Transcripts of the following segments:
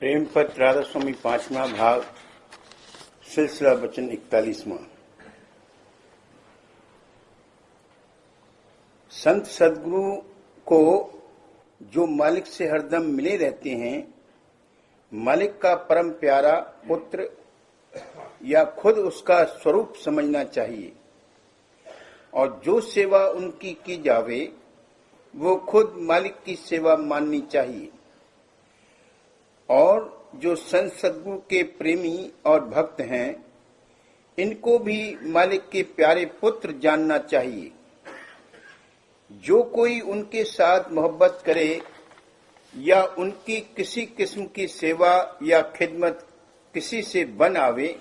प्रेम पत्र राधा स्वामी 5वां भाग सिलसिला वचन 41वां। संत सदगुरु को जो मालिक से हरदम मिले रहते हैं, मालिक का परम प्यारा पुत्र या खुद उसका स्वरूप समझना चाहिए और जो सेवा उनकी की जावे वो खुद मालिक की सेवा माननी चाहिए। और जो संत सदगुरु के प्रेमी और भक्त हैं, इनको भी मालिक के प्यारे पुत्र जानना चाहिए। जो कोई उनके साथ मोहब्बत करे या उनकी किसी किस्म की सेवा या खिदमत किसी से बन आवे,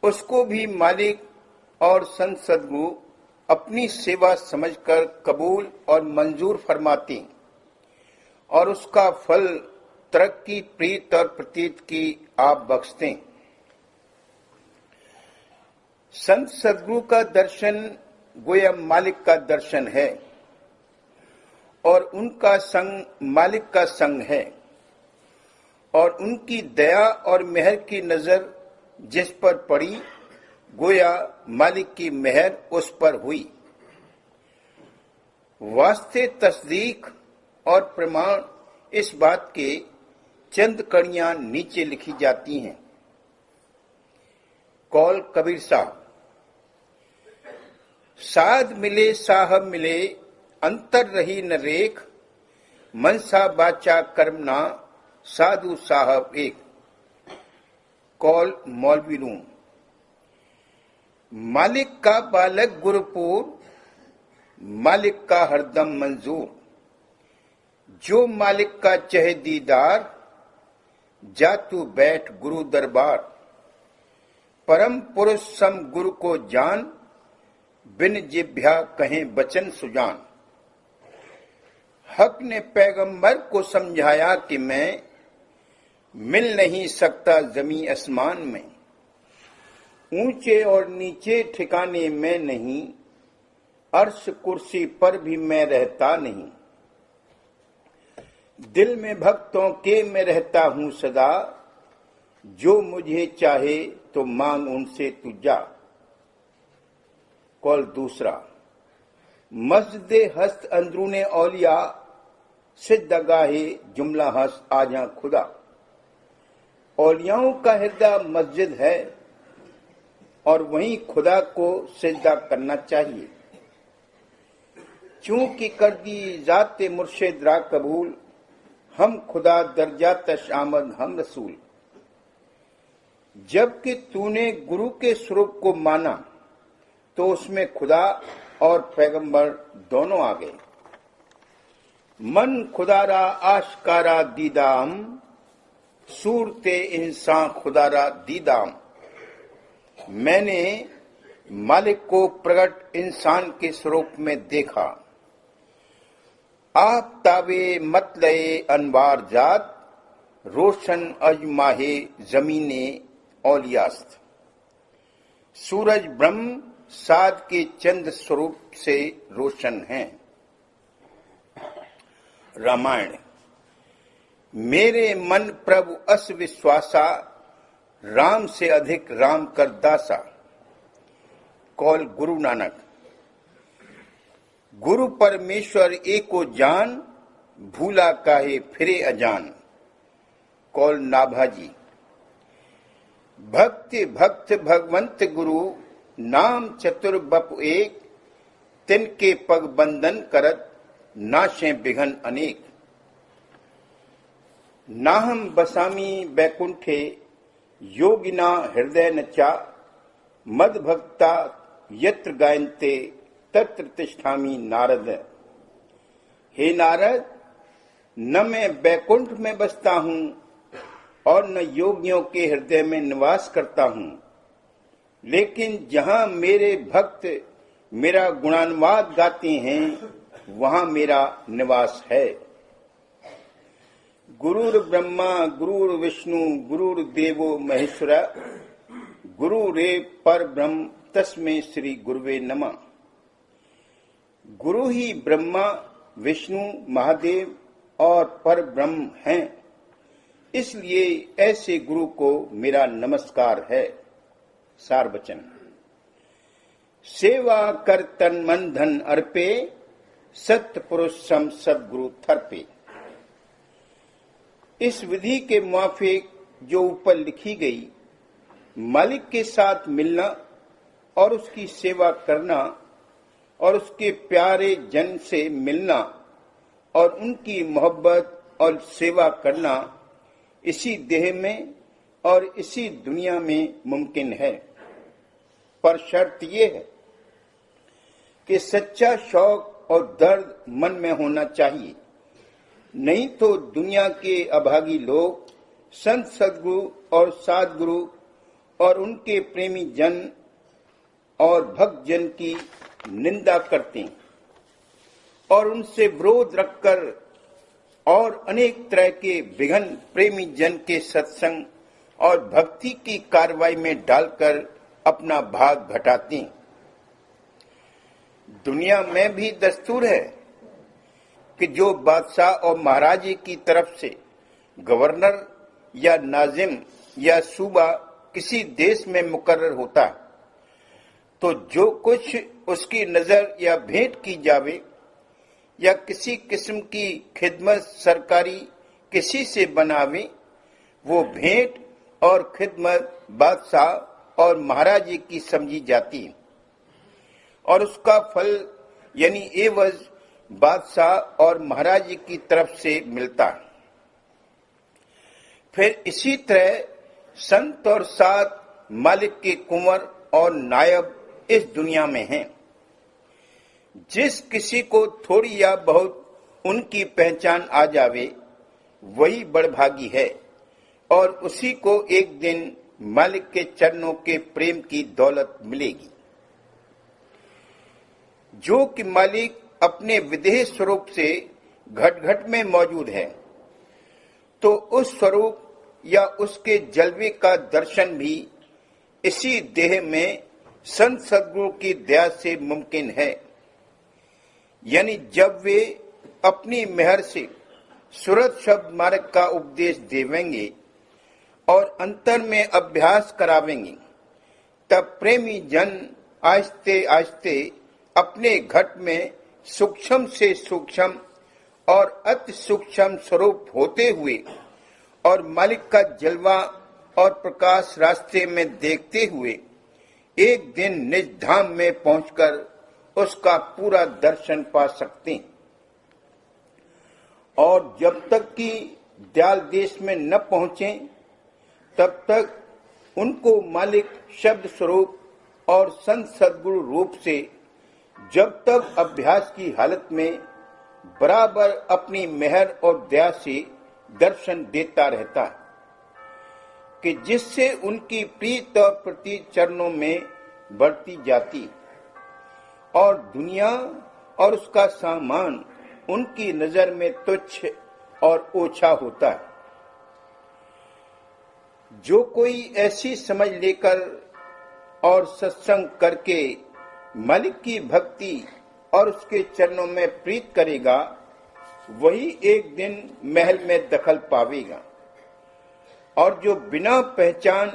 उसको भी मालिक और संत सदगुरु अपनी सेवा समझकर कबूल और मंजूर फरमाते और उसका फल तरक्की, प्रीत और प्रतीत की आप बख्शते। संत सदगुरु का दर्शन गोया मालिक का दर्शन है और उनका संग मालिक का संग है और उनकी दया और मेहर की नजर जिस पर पड़ी, गोया मालिक की मेहर उस पर हुई। वास्ते तस्दीक और प्रमाण इस बात के चंद कड़ियां नीचे लिखी जाती हैं। कौल कबीर साहब। साध मिले साहब मिले, अंतर रही न रेख, मनसा बाचा कर्मना, साधु साहब एक। कौल मौलवी रूम। मालिक का बालक गुरुपुर, मालिक का हरदम मंजूर, जो मालिक का चहे दीदार, जा तू बैठ गुरु दरबार। परम पुरुष सम गुरु को जान, बिन जिभ्या कहें बचन सुजान। हक ने पैगंबर को समझाया कि मैं मिल नहीं सकता जमी आसमान में, ऊंचे और नीचे ठिकाने में नहीं, अर्श कुर्सी पर भी मैं रहता नहीं। दिल में भक्तों के मैं रहता हूं सदा, जो मुझे चाहे तो मांग उनसे तू जा। कौल दूसरा। मस्जिदे हस्त अंदरूने औलिया, सिद्धगाहे जुमला हस्त आजा खुदा। औलियाओं का हृदय मस्जिद है और वहीं खुदा को सिजदा करना चाहिए। चूंकि कर दी जाते मुर्शिद रा कबूल, हम खुदा दर्जा तशामद हम रसूल। जबकि तूने गुरु के स्वरूप को माना तो उसमें खुदा और पैगंबर दोनों आ गए। मन खुदारा आशकारा दीदाम, सूरते इंसान खुदारा दीदाम। मैंने मालिक को प्रकट इंसान के स्वरूप में देखा। आप ताबे मतलए अनवार जात, रोशन अजमाहे जमीने औलियास्त। सूरज ब्रह्म साध के चंद स्वरूप से रोशन हैं। रामायण। मेरे मन प्रभु अस विश्वासा, राम से अधिक राम कर दासा। कौल गुरु नानक। गुरु परमेश्वर एको जान, भूला काहे फिरे अजान। कौल नाभाजी। भक्ति भक्त भगवंत गुरु, नाम चतुर बप एक, तिनके पग बंधन करत, नाशे बिघन अनेक। नाहम बसामी बैकुंठे, योगिना हृदय नचा, मद भक्ता यत्र गायन्ते, तत्र तिष्ठामि नारद। हे नारद, न मैं बैकुंठ में बसता हूं और न योगियों के हृदय में निवास करता हूं, लेकिन जहां मेरे भक्त मेरा गुणानुवाद गाते हैं, वहां मेरा निवास है। गुरुर ब्रह्मा गुरुर विष्णु गुरुर्देवो महेश्वर, गुरुरेव पर ब्रह्म तस्मै श्री गुरुवे नमः। गुरु ही ब्रह्मा, विष्णु, महादेव और पर ब्रह्म हैं। इसलिए ऐसे गुरु को मेरा नमस्कार है। सार वचन। सेवा कर तन मन धन अर्पे, सत्य पुरुष सम सदगुरु थर्पे। इस विधि के मुआफिक जो ऊपर लिखी गई, मालिक के साथ मिलना और उसकी सेवा करना और उसके प्यारे जन से मिलना और उनकी मोहब्बत और सेवा करना इसी देह में और इसी दुनिया में मुमकिन है। पर शर्त यह है कि सच्चा शौक और दर्द मन में होना चाहिए, नहीं तो दुनिया के अभागी लोग संत सद्गुरु और सद्गुरु और उनके प्रेमी जन और भक्त जन की निंदा करते और उनसे विरोध रखकर और अनेक तरह के विघन प्रेमी जन के सत्संग और भक्ति की कार्रवाई में डालकर अपना भाग घटाते हैं। दुनिया में भी दस्तूर है कि जो बादशाह और महाराजे की तरफ से गवर्नर या नाजिम या सूबा किसी देश में मुकर्रर होता है, तो जो कुछ उसकी नजर या भेंट की जावे या किसी किस्म की खिदमत सरकारी किसी से बनावे, वो भेंट और खिदमत बादशाह और महाराजे की समझी जाती है और उसका फल यानी एवज बादशाह और महाराजे की तरफ से मिलता है। फिर इसी तरह संत और सात मालिक के कुंवर और नायब इस दुनिया में हैं। जिस किसी को थोड़ी या बहुत उनकी पहचान आ जावे वही बड़भागी है और उसी को एक दिन मालिक के चरणों के प्रेम की दौलत मिलेगी। जो कि मालिक अपने विदेह स्वरूप से घट घट में मौजूद है, तो उस स्वरूप या उसके जलवे का दर्शन भी इसी देह में संत सद्गुरु की दया से मुमकिन है। यानी जब वे अपनी मेहर से सूरत शब्द मार्ग का उपदेश देवेंगे और अंतर में अभ्यास करावेंगे, तब प्रेमी जन आहिस्ते आहिस्ते अपने घट में सूक्ष्म से सूक्ष्म और अति सूक्ष्म स्वरूप होते हुए और मालिक का जलवा और प्रकाश रास्ते में देखते हुए एक दिन निज धाम में पहुंचकर उसका पूरा दर्शन पा सकते हैं। और जब तक कि दयाल देश में न पहुंचे, तब तक उनको मालिक शब्द स्वरूप और संत सद्गुरु रूप से जब तक अभ्यास की हालत में बराबर अपनी मेहर और दया से दर्शन देता रहता है कि जिससे उनकी प्रीत और प्रति चरणों में बढ़ती जाती और दुनिया और उसका सामान उनकी नजर में तुच्छ और ओछा होता है। जो कोई ऐसी समझ लेकर और सत्संग करके मालिक की भक्ति और उसके चरणों में प्रीत करेगा, वही एक दिन महल में दखल पावेगा। और जो बिना पहचान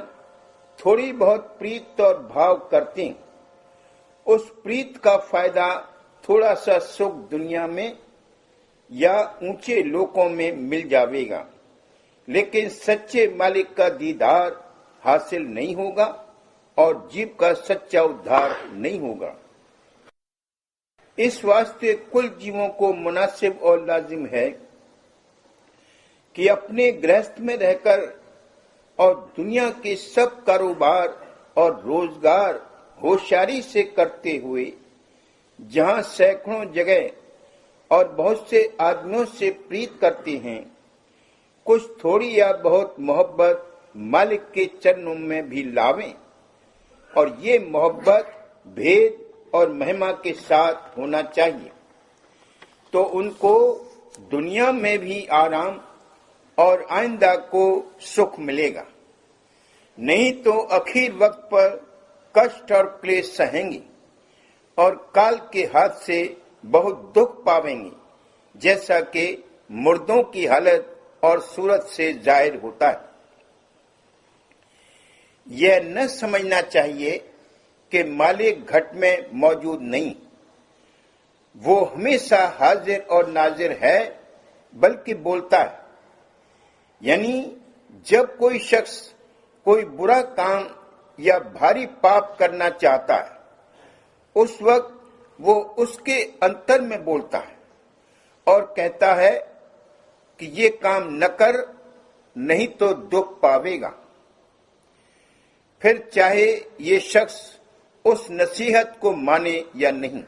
थोड़ी बहुत प्रीत और भाव करते हैं, उस प्रीत का फायदा थोड़ा सा सुख दुनिया में या ऊंचे लोकों में मिल जाएगा, लेकिन सच्चे मालिक का दीदार हासिल नहीं होगा और जीव का सच्चा उद्धार नहीं होगा। इस वास्ते कुल जीवों को मुनासिब और लाजिम है कि अपने गृहस्थ में रहकर और दुनिया के सब कारोबार और रोजगार होशियारी से करते हुए, जहां सैकड़ों जगह और बहुत से आदमियों से प्रीत करते हैं, कुछ थोड़ी या बहुत मोहब्बत मालिक के चरणों में भी लावें और ये मोहब्बत भेद और महिमा के साथ होना चाहिए, तो उनको दुनिया में भी आराम और आइंदा को सुख मिलेगा। नहीं तो आखिर वक्त पर कष्ट और क्लेश सहेंगे और काल के हाथ से बहुत दुख पावेंगे, जैसा कि मुर्दों की हालत और सूरत से जाहिर होता है। यह न समझना चाहिए कि मालिक घट में मौजूद नहीं, वो हमेशा हाजिर और नाजिर है, बल्कि बोलता है। यानी जब कोई शख्स कोई बुरा काम या भारी पाप करना चाहता है, उस वक्त वो उसके अंतर में बोलता है और कहता है कि ये काम न कर, नहीं तो दुख पावेगा। फिर चाहे ये शख्स उस नसीहत को माने या नहीं,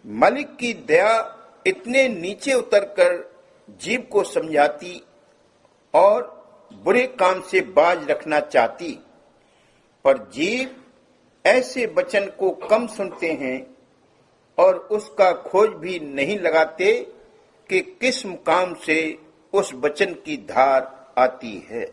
मालिक की दया इतने नीचे उतरकर जीव को समझाती और बुरे काम से बाज रखना चाहती, पर जीव ऐसे वचन को कम सुनते हैं और उसका खोज भी नहीं लगाते कि किस मुकाम से उस वचन की धार आती है।